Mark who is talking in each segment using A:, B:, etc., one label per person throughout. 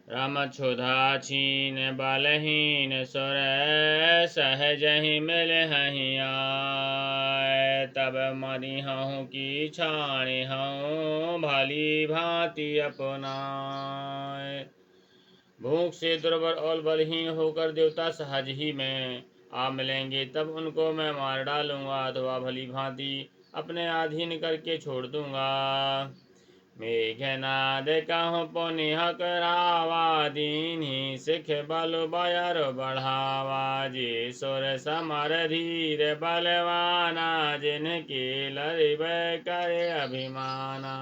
A: राम क्षुधा छीन बलहीन सुर सहज ही मिल हहीं आए। तब मरिहूँ की छाणिहूँ भली भांति अपनाए। भूख से दुर्बल और बलहीन होकर देवता सहज ही में आ मिलेंगे, तब उनको मैं मार डालूंगा अथवा भली भांति अपने अधीन करके छोड़ दूंगा। मेघनाद कहूँ पुनिह करावा दीन्ही सिख बल बयर बढ़ावा। जे सुर समर धीर बलवाना जिनके लरिब करे अभिमाना।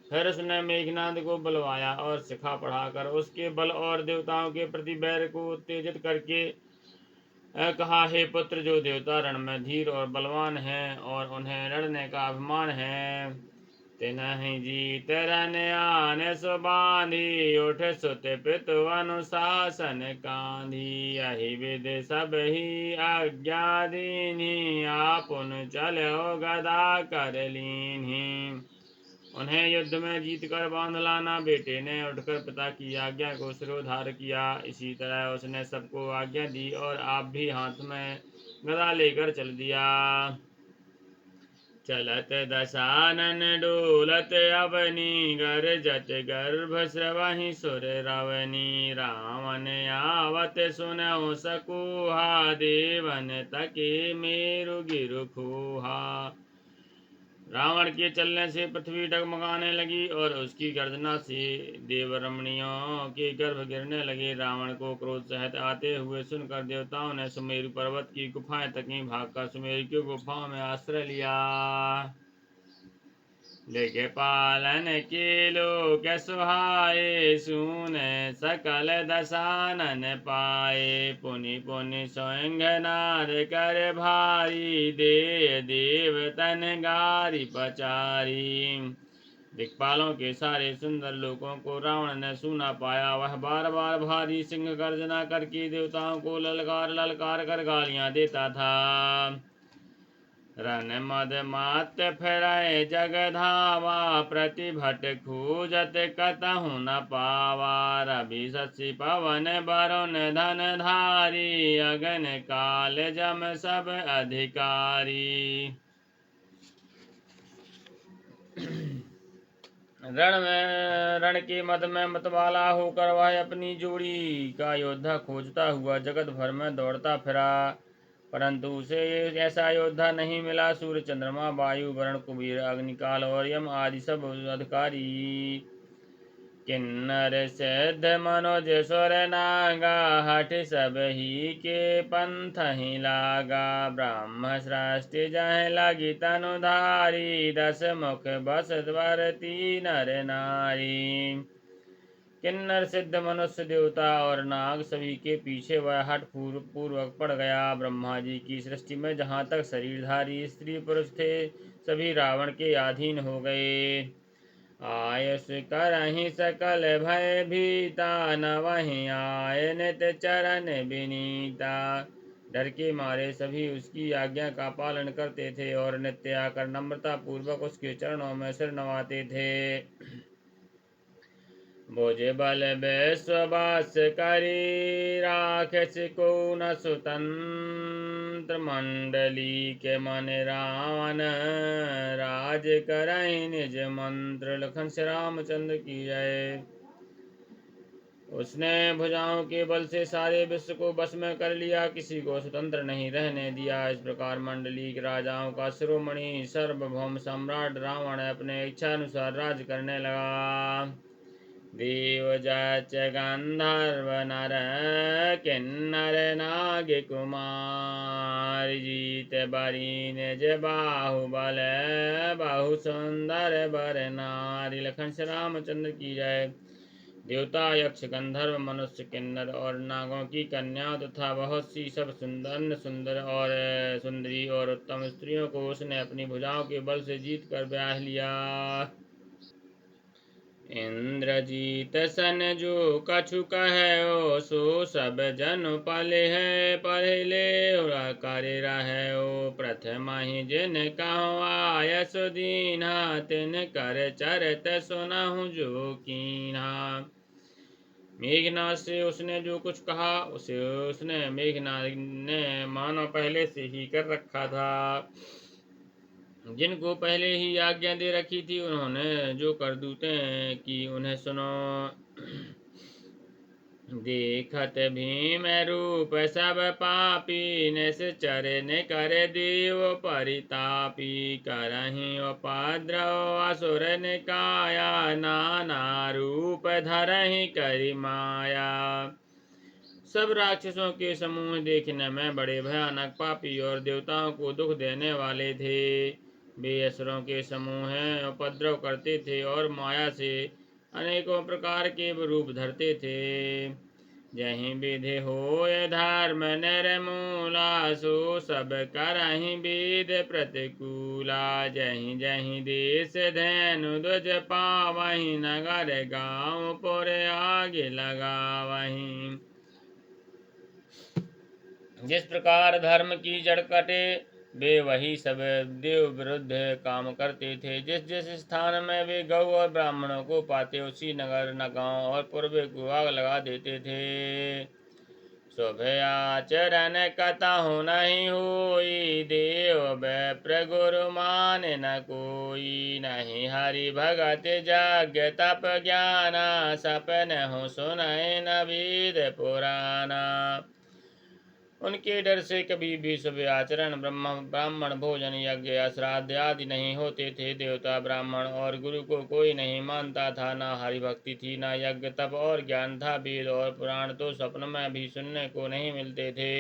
A: फिर उसने मेघनाद को बुलवाया और सिखा पढ़ाकर उसके बल और देवताओं के प्रति बैर को उत्तेजित करके कहा, हे पुत्र, जो देवता रण में धीर और बलवान हैं और उन्हें लड़ने का अभिमान है, तिन्हि जीत रन आन सुबांधी उठ सुत पितु अनुशासन कांधी। यही विध सब ही आज्ञा दीन्ही आपुन चलो गदा कर लीन्ही। उन्हें युद्ध में जीत कर बांध लाना। बेटे ने उठकर पिता की आज्ञा को शिरोधार्य किया। इसी तरह उसने सबको आज्ञा दी और आप भी हाथ में गदा लेकर चल दिया। चलत दशानन डोलत अवनी गरजत गर्भ स्रवहि सुर रवनी। रावण आवत सुनौ सकुहा देवन तके मेरु गिरु खोहा। रावण के चलने से पृथ्वी डगमगाने लगी और उसकी गर्जना से देवरमणियों के गर्भ गिरने लगे। रावण को क्रोध सहित आते हुए सुनकर देवताओं ने सुमेरु पर्वत की गुफाएं तक भागकर सुमेरु की गुफाओं में आश्रय लिया। लेके पालन के लोक सुहाए सुन सकल दशानन पाए। पुनि पुनि स्वयंनाद कर भारी दे देवतन गारी पचारी। दिक्पालों के सारे सुंदर लोगों को रावण ने सुना पाया। वह बार बार भारी सिंह गर्जना करके देवताओं को ललकार ललकार कर गालियां देता था। रन मद मात फिरय जग धावा प्रतिभट खूजत कतहु न पावा। रवि शशि पवन वरुण धन धारी अगन काल जम सब अधिकारी। रण के मद में मतवाला होकर वह अपनी जोड़ी का योद्धा खोजता हुआ जगत भर में दौड़ता फिरा, परंतु उसे ऐसा योद्धा नहीं मिला। सूर्य चंद्रमा वायु वरुण कुबेर अग्निकाल और यम आदि सब अधिकारी किन्नर सिद्ध मनोज सुर नागा हठ सब ही के पंथ ही लागा। ब्रह्म सृष्टि जह लगी तनुधारी 10 मुख बस वर्ती नर नारी। किन्नर सिद्ध मनुष्य देवता और नाग सभी के पीछे वह हठ पूर्वक पड़ गया। ब्रह्मा जी की सृष्टि में जहाँ तक शरीरधारी स्त्री पुरुष थे सभी रावण के अधीन हो गए। आयस करहि सकल भय भीता न वहीं आय नित चरण विनीता। डर के मारे सभी उसकी आज्ञा का पालन करते थे और नित्य आकर नम्रता पूर्वक उसके चरणों में सिर नवाते थे। भुज बल विश्वास करी राखस को न सुतंत्र मंडली के मन रावण राज करहि निज मंत्र। लखन श्री रामचंद्र की जय। उसने भुजाओं के बल से सारे विश्व को बस में कर लिया, किसी को स्वतंत्र नहीं रहने दिया। इस प्रकार मंडली के राजाओं का शिरोमणि सार्वभौम सम्राट रावण अपने इच्छा अनुसार राज करने लगा। देव जच गंधर्व नर किन्नर नाग कुमार जीत बरी निज बाहुबल बहु सुंदर बर नारी। लखन श्री रामचंद्र की जय। देवता यक्ष गंधर्व मनुष्य किन्नर और नागों की कन्या तथा बहुत सी सब सुंदर और सुंदरी और उत्तम स्त्रियों को उसने अपनी भुजाओं के बल से जीत कर ब्याह लिया। इंद्रजीत सन जो कछु कहो सो सब जन पले है पहले करे रहो। प्रथम ही जिन कहो आयस दीन्हा तिन कर चरत सुनहु जो कीन्हा। मेघनाद से उसने जो कुछ कहा उसे उसने मेघनाद ने मानो पहले से ही कर रखा था। जिनको पहले ही आज्ञा दे रखी थी उन्होंने जो करतूतें की उन्हें सुनो। देखत भीम रूप सब पापी निश्चर ने कर देव परितापी करहि उपद्रव असुर निकाया नाना रूप धरहि करि माया। सब राक्षसों के समूह देखने में बड़े भयानक पापी और देवताओं को दुख देने वाले थे। वे असुरों के समूह हैं, उपद्रव करते थे और माया से अनेकों प्रकार के रूप धरते थे। जहीं विधि होय धर्म निर्मूला सो सब करहि विध प्रतिकूला। जहीं जहीं देश धैनु ध्वज पावहीं नगर गाँव पुर आगे लगावहीं। जिस प्रकार धर्म की जड़ कटे वे वही सब देव विरुद्ध काम करते थे। जिस जिस स्थान में वे गौ और ब्राह्मणों को पाते उसी नगर न गाँव और पूर्व को आग लगा देते थे। शुभयाचरण कतहु नहीं होई देव विप्र गुरु मान न कोई। नहीं हरि भगत यज्ञ तप ज्ञान सपन हो सुनय न वेद पुराना। उनके डर से कभी भी शुभ आचरण ब्राह्मण भोजन यज्ञ श्राद्ध आदि नहीं होते थे। देवता ब्राह्मण और गुरु को कोई नहीं मानता था। न हरि भक्ति थी न यज्ञ तप और ज्ञान था। वेद और पुराण तो स्वप्न में भी सुनने को नहीं मिलते थे।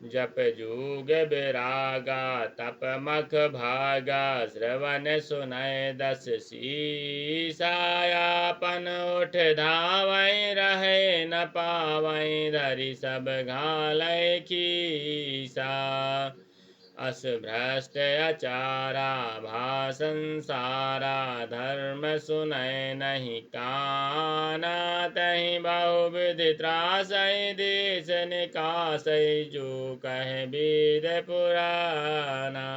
A: जप जोग विरागा तप मख भागा श्रवण सुनय दस शीसायापन उठ धावै रहे न पावै धरि सब घालै खीसा। अस भ्रष्ट अचारा भा संसारा धर्म सुनय नहीं काना। तहि बहुविधि त्रासै देश निकासै जो कहे वेद पुराना।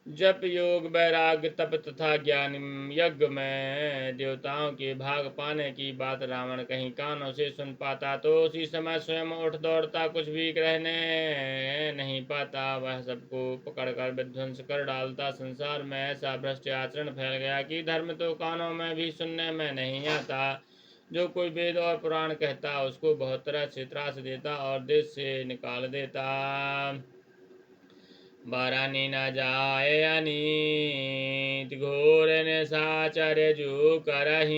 A: जप योग वैराग्य तप तथा ज्ञान यज्ञ में देवताओं के भाग पाने की बात रावण कहीं कानों से सुन पाता तो उसी समय स्वयं उठ दौड़ता, कुछ भी रहने नहीं पाता। वह सबको पकड़कर विध्वंस कर डालता। संसार में ऐसा भ्रष्ट आचरण फैल गया कि धर्म तो कानों में भी सुनने में नहीं आता। जो कोई वेद और पुराण कहता उसको बहुत तरह से त्रास देता और देश से निकाल देता। बरनी न जाए अनीत घोर निशाचर जो करही।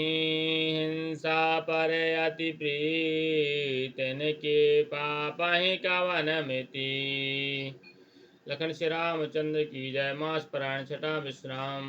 A: हिंसा पर अति प्रीत इनके पापहि कवन मिति। लखन श्री रामचंद्र की जय। मास पारायण छठा विश्राम।